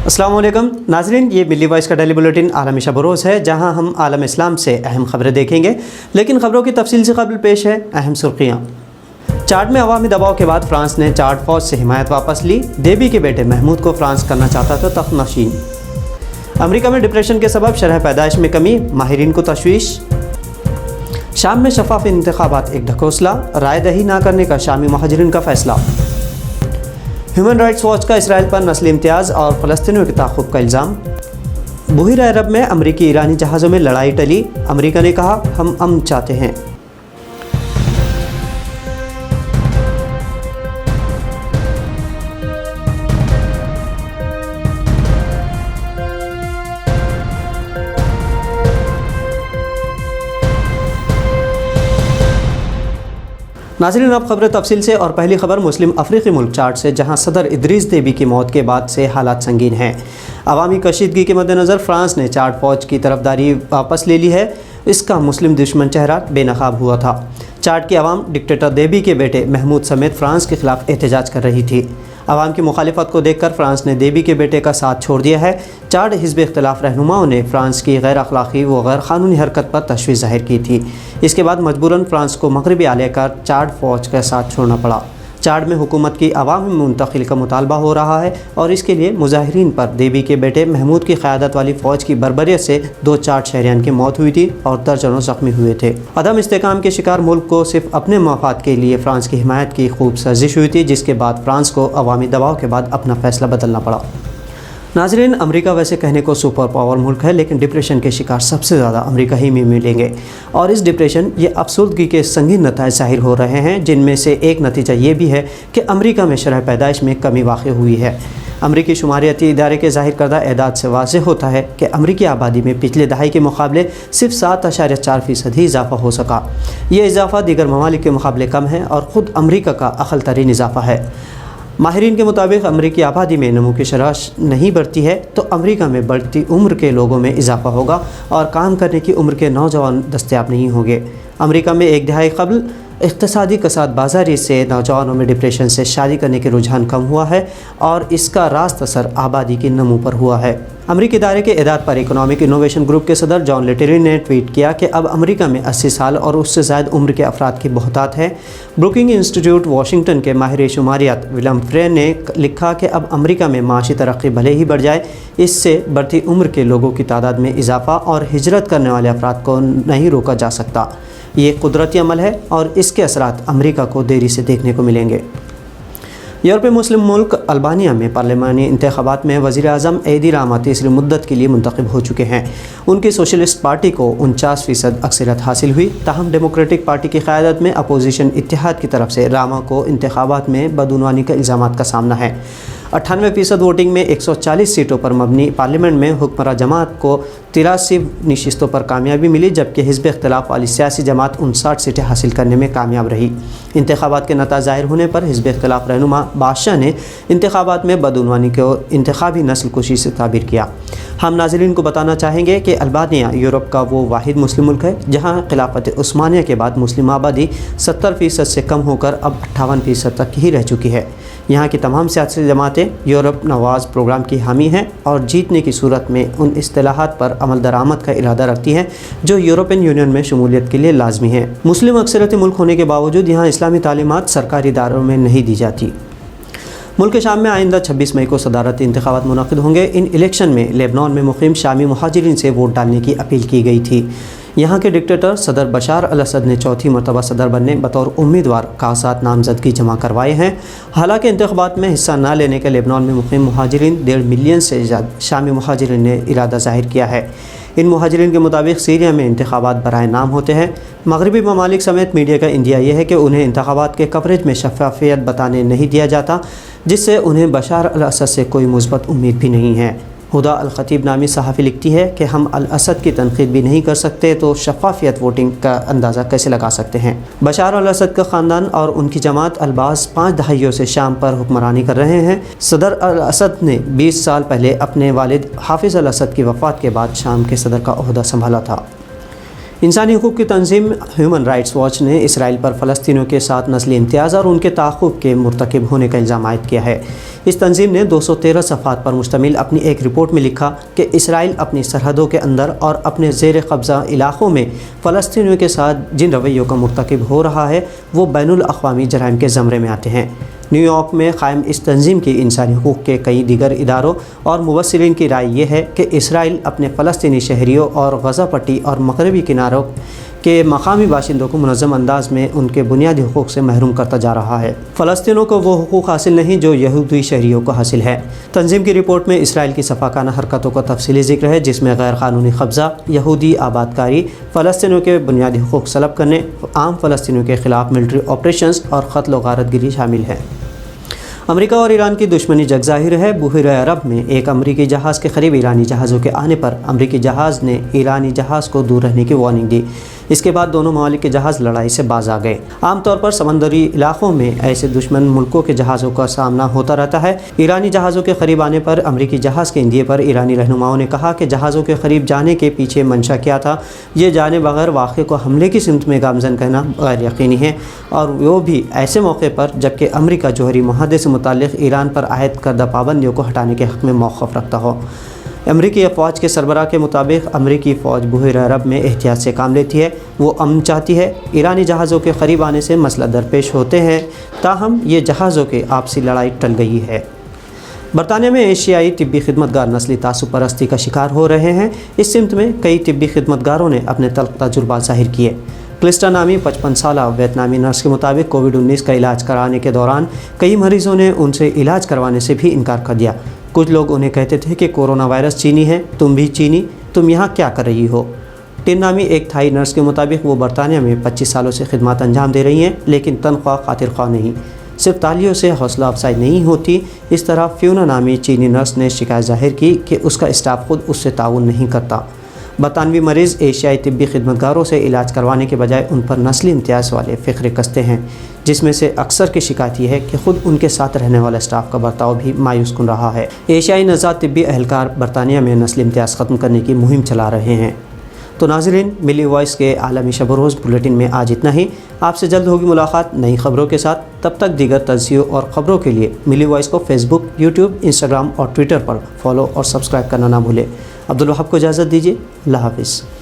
अस्सलाम वालेकुम नाज़रीन, ये मिली वॉइस का डेली बुलेटिन आलमी शब रोज़ है, जहां हम आलम इस्लाम से अहम खबरें देखेंगे। लेकिन खबरों की तफसील से कबल पेश है अहम सुर्खियाँ। चाड में अवामी दबाव के बाद फ्रांस ने चाड फौज से हिमायत वापस ली। देबी के बेटे महमूद को फ्रांस करना चाहता था तख्त नशीन। अमेरिका में डिप्रेशन के सबब शरह पैदाइश में कमी, माहिरीन को तशवीश। शाम में शफाफ इंतखाबात एक ढकोसला, राय दही ना करने का शामी महाजरीन का फैसला। ह्यूमन राइट्स वॉच का इसराइल पर नस्ली इम्तियाज़ और फ़लस्तीनियों के ताक़ुब का इल्ज़ाम। बहरीन अरब में अमरीकी ईरानी जहाज़ों में लड़ाई टली, अमरीका ने कहा हम अमन चाहते हैं। नाज़रीन, अब खबर तफसील से। और पहली खबर मुस्लिम अफ्रीकी मुल्क चाड से, जहां सदर इदरीस देबी की मौत के बाद से हालात संगीन हैं। अवामी कशीदगी के मद्देनज़र फ्रांस ने चाड फ़ौज की तरफदारी वापस ले ली है। इसका मुस्लिम दुश्मन चेहरा बेनकाब हुआ था। चाड की आवाम डिक्टेटर देबी के बेटे महमूद समेत फ्रांस के ख़िलाफ़ एहतजाज कर रही थी। आवाम की मुखालिफत को देखकर फ्रांस ने देबी के बेटे का साथ छोड़ दिया है। चाड हिज़्ब इख्तिलाफ़ रहनुमाओं ने फ्रांस की गैर अखलाक़ी व गैर क़ानूनी हरकत पर तशवीश ज़ाहिर की थी। इसके बाद मजबूरन फ्रांस को मगरबी आलिया कर चाड फ़ौज का साथ छोड़ना पड़ा। चाड में हुकूमत की अवामी मुंतकिल का मुतालबा हो रहा है और इसके लिए मुजाहिरीन पर देबी के बेटे महमूद की क़यादत वाली फ़ौज की बर्बरियत से 2 चाड शहरियान की मौत हुई थी और दर्जनों ज़ख्मी हुए थे। अदम इस्तेकाम के शिकार मुल्क को सिर्फ अपने मफाद के लिए फ्रांस की हिमायत की खूब साजिश हुई थी, जिसके बाद फ्रांस को अवामी दबाव के बाद अपना फ़ैसला बदलना पड़ा। नाज़रीन, अमेरिका वैसे कहने को सुपर पावर मुल्क है, लेकिन डिप्रेशन के शिकार सबसे ज़्यादा अमेरिका ही में मिलेंगे। और इस डिप्रेशन ये अफसरदगी के संगीन नताइज ज़ाहिर हो रहे हैं, जिनमें से एक नतीजा ये भी है कि अमेरिका में शरह पैदाइश में कमी वाक़ हुई है। अमरीकी शुमारियाती इदारे के ज़ाहिर करदा एदाद से वाज़ेह होता है कि अमरीकी आबादी में पिछले दहाई के मुकाबले सिर्फ 7.4% ही इजाफ़ा हो सका। ये इजाफ़ा दीगर ममालिक के मुकाबले कम है और ख़ुद अमरीका का अक़ल तरीन इजाफ़ा है। माहिरीन के मुताबिक अमरीकी आबादी में नमू की शरह नहीं बढ़ती है तो अमरीका में बढ़ती उम्र के लोगों में इजाफ़ा होगा और काम करने की उम्र के नौजवान दस्तयाब नहीं होंगे। अमरीका में एक दहाई कबल इक़्तिसादी कसाद बाज़ारी से नौजवानों में डिप्रेशन से शादी करने के रुझान कम हुआ है और इसका रास्त असर आबादी के नमू पर हुआ है। अमरीकी इदारे के एदाद पर इकोनॉमिक इनोवेशन ग्रुप के सदर जॉन लेटेरी ने ट्वीट किया कि अब अमरीका में 80 साल और उससे ज़ायद उम्र के अफराद की बहुतात है। ब्रुकिंग इंस्टीट्यूट वाशिंगटन के माहिर शुमारियात विलियम फ्रे ने लिखा कि अब अमरीका में माशी तरक्की भले ही बढ़ जाए, इससे बढ़ती उम्र के लोगों की तादाद में इजाफ़ा और हिजरत करने वाले अफराद को नहीं रोका जा सकता। ये कुदरती अमल है और इसके असरात अमरीका को देरी से देखने को मिलेंगे। यूरोपीय मुस्लिम मुल्क अल्बानिया में पार्लिमानी इंतखाबात में वज़ीर आज़म ऐदी रामा तीसरी मुद्दत के लिए मुंतखब हो चुके हैं। उनकी सोशलिस्ट पार्टी को 49% अक्सरियत हासिल हुई। ताहम डेमोक्रेटिक पार्टी की क़यादत में अपोजिशन इत्तेहाद की तरफ से रामा को इंतखाबात में बदउनवानी के इल्ज़ामात का सामना है। 98% वोटिंग में 140 सीटों पर मबनी पार्लियामेंट में हुक्मरान जमात को 83 नशिस्तों पर कामयाबी मिली, जबकि हिज़्ब इख्तिलाफ़ वाली सियासी जमात 59 सीटें हासिल करने में कामयाब रही। इंतखाबात के नतीजे ज़ाहिर होने पर हिज़्ब इख्तिलाफ़ रहनुमा बादशाह ने इंतखाबात में बदउनवानी को इंतखाबी नस्ल कुशी से ताबीर किया। हम नाज़रीन को बताना चाहेंगे कि अल्बानिया यूरोप का वो वाहिद मुस्लिम मुल्क है जहाँ खिलाफत उस्मानिया के बाद मुस्लिम आबादी 70% से कम होकर अब 58% तक ही रह चुकी है। यहाँ की तमाम सियासी जमातें यूरोप नवाज़ प्रोग्राम की हामी हैं और जीतने की सूरत में उन इस्तिलाहात पर अमल दरामद का इरादा रखती हैं जो यूरोपियन यूनियन में शमूलियत के लिए लाजमी है। मुस्लिम अक्सरियती मुल्क होने के बावजूद यहाँ इस्लामी तालीमात सरकारी इदारों में नहीं दी जाती। मुल्क शाम में आइंदा 26 मई को सदारती इंतखाबात मुनक़िद होंगे। इन इलेक्शन में लेबनान में मुक़ीम शामी मुहाजिरीन से वोट डालने की अपील की गई थी। यहाँ के डिक्टेटर सदर बशार अल असद ने चौथी मरतबा सदर बनने बतौर उम्मीदवार कागजात नामजदगी जमा करवाए हैं। हालांकि इंतखाबात में हिस्सा न लेने के लेबनान में मुक़ीम मुहाजिरीन 1.5 मिलियन से ज़्यादा शामी मुहाजिरीन ने इरादा ज़ाहिर किया है। इन मुहाजिरीन के मुताबिक सीरिया में इंतखाबात बराए नाम होते हैं। मगरबी ममालिक समेत मीडिया का इंदिया यह है कि उन्हें इंतखाबात के कवरेज में शफाफियत बताने नहीं दिया जाता, जिससे उन्हें बशार अल असद से कोई मुस्बत उम्मीद भी नहीं है। हुदा अल ख़तीब नामी सहाफ़ी लिखती है कि हम अल असद की तनक़ीद भी नहीं कर सकते तो शफाफियत वोटिंग का अंदाज़ा कैसे लगा सकते हैं। बशार अल असद का ख़ानदान और उनकी जमात अलबास 5 दहाइयों से शाम पर हुक्मरानी कर रहे हैं। सदर अल असद ने 20 साल पहले अपने वालिद हाफिज़ अल असद की वफ़ात के बाद शाम के सदर का ओहदा संभाला था। इंसानी हकूक़ की तंजीम ह्यूमन राइट्स वॉच ने इसराइल पर फ़लस्तीनियों के साथ नस्ली इम्तियाज़ और उनके ताक़ुब के मुर्तकिब होने का इल्ज़ाम आयद किया है। इस तंजीम ने 213 सफ़हात पर मुश्तमिल अपनी एक रिपोर्ट में लिखा कि इसराइल अपनी सरहदों के अंदर और अपने ज़ेर कब्ज़ा इलाक़ों में फ़लस्तीनियों के साथ जिन रवैयों का मुर्तकिब हो रहा है वो बैनुल अक़वामी जराइम के ज़मरे में आते हैं। न्यूयॉर्क में क़ायम इस तंजीम की इंसानी हकूक़ के कई दीगर इदारों और मुबस्सिरीन की राय ये है कि इसराइल अपने फ़लस्तीनी शहरियों और गज़ा पट्टी और मग़रबी किनारों के मकामी बाशिंदों को मुनज़्ज़म अंदाज में उनके बुनियादी हकूक़ से महरूम करता जा रहा है। फ़लस्तीनों को वो हकूक़ हासिल नहीं जो यहूदी शहरियों को हासिल है। तंजीम की रिपोर्ट में इसराइल की सफ़ाकाना हरकतों का तफसीली ज़िक्र है, जिसमें गैर क़ानूनी कब्ज़ा, यहूदी आबादकारी, फ़लस्तीनों के बुनियादी हकूक़ सलब करने, आम फ़लस्तीनियों के ख़िलाफ़ मिलिट्री ऑपरेशंस और क़त्ल व गारतगिरी शामिल है। अमेरिका और ईरान की दुश्मनी जग ज़ाहिर है। बहर अरब में एक अमरीकी जहाज़ के करीब ईरानी जहाज़ों के आने पर अमरीकी जहाज़ ने ईरानी जहाज़ को दूर रहने की वार्निंग दी। इसके बाद दोनों ममालिक के जहाज़ लड़ाई से बाज आ गए। आमतौर पर समंदरी इलाक़ों में ऐसे दुश्मन मुल्कों के जहाज़ों का सामना होता रहता है। ईरानी जहाज़ों के करीब आने पर अमरीकी जहाज़ के इंदिए पर ईरानी रहनुमाओं ने कहा कि जहाज़ों के करीब जाने के पीछे मंशा क्या था, ये जाने बगैर वाक़े को हमले की सिमत में गामज़न कहना गैर यकीनी है, और वो भी ऐसे मौके पर जबकि अमरीका जौहरी मुआहदे से मुताल्लिक़ ईरान पर आयद करदा पाबंदियों को हटाने के हक़ में मौक़िफ़ रखता हो। अमरीकी अफवाज के सरबराह के मुताबिक अमरीकी फ़ौज बहर अरब में एहतियात से काम लेती है, वो अमन चाहती है। ईरानी जहाज़ों के करीब आने से मसला दरपेश होते हैं, ताहम ये जहाज़ों की आपसी लड़ाई टल गई है। बरतानिया में एशियाई तिब्बी खिदमतगार नस्ली तासुब परस्ती का शिकार हो रहे हैं। इस सिमत में कई तिब्बी खिदमतगारों ने अपने तल्ख़ तजुर्बात ज़ाहिर किए। क्लिस्टा नामी 55 साला वियतनामी नर्स के मुताबिक कोविड-19 का इलाज कराने के दौरान कई मरीज़ों ने उनसे इलाज करवाने से भी इनकार कर दिया। कुछ लोग उन्हें कहते थे कि कोरोना वायरस चीनी है, तुम भी चीनी, तुम यहाँ क्या कर रही हो। टिन नामी एक थाई नर्स के मुताबिक वो बरतानिया में 25 सालों से खिदमत अंजाम दे रही हैं, लेकिन तनख्वाह खातिर ख्वाह नहीं, सिर्फ तालियों से हौसला अफजाई नहीं होती। इस तरह फ्यूना नामी चीनी नर्स ने शिकायत जाहिर की कि उसका स्टाफ खुद उससे ताउन नहीं करता। बरतानवी मरीज़ एशियाई तिब्बी खिदमतगारों से इलाज करवाने के बजाय उन पर नस्ली इम्तियाज़ वाले फ़िक्रे कसते हैं, जिसमें से अक्सर की शिकायत यह है कि ख़ुद उनके साथ रहने वाला स्टाफ का बर्ताव भी मायूस कुन रहा है। एशियाई नज़ात तिब्बी अहलकार बरतानिया में नस्ली इम्तियाज़ ख़त्म करने की मुहिम चला रहे हैं। तो नाज़रीन, मिली वॉइस के आलमी शब रोज़ बुलेटिन में आज इतना ही। आपसे जल्द होगी मुलाकात नई ख़बरों के साथ। तब तक दीगर तज्ज़ियों और ख़बरों के लिए मिली वॉइस को फेसबुक, यूट्यूब, इंस्टाग्राम और ट्विटर पर फॉलो और सब्सक्राइब करना ना भूलें। अब्दुल वहाब को इजाज़त दीजिए। अल्लाह हाफ़िज़।